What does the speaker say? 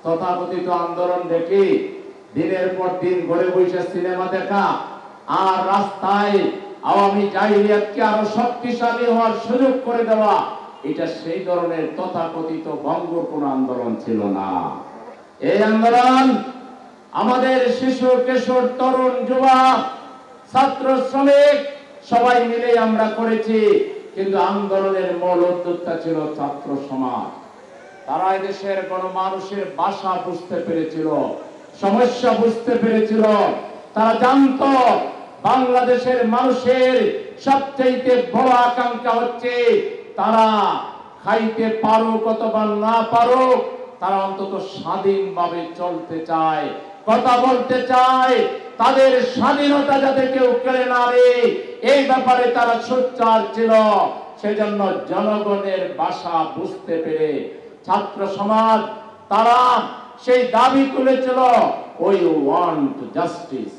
তথাকথিত আন্দোলন দেখে দিনের পর দিন ঘরে বসে সিনেমা দেখা আর রাস্তায় আওয়ামী জাহিলিয়াতকে আরো শক্তিশালী হওয়ার সুযোগ করে দেওয়া, এটা সেই ধরনের তথাকথিত বঙ্গর কোন আন্দোলন ছিল না। এই আন্দোলন আমাদের শিশু কিশোর তরুণ যুবক ছাত্র শ্রমিক সবাই মিলে আমরা করেছি, কিন্তু আন্দোলনের মূল উদ্যোক্তা ছিল ছাত্র সমাজ। তারা এদেশের গণমানুষের ভাষা বুঝতে পেরেছিল, সমস্যা বুঝতে পেরেছিল। তারা জানতো বাংলাদেশের মানুষের সবচেয়ে বড় আকাঙ্ক্ষা হচ্ছে তারা খাইতে পারুক অথবা না পারুক, তারা অন্তত স্বাধীনভাবে চলতে চায়, কথা বলতে চায়, তাদের স্বাধীনতা যাতে কেউ কেড়ে না নেয় এই ব্যাপারে তারা সোচ্চার ছিল। সেজন্য জনগণের ভাষা বুঝতে পেরে ছাত্র সমাজ তারা সেই দাবি তুলেছিল, উই ওয়ান্ট জাস্টিস।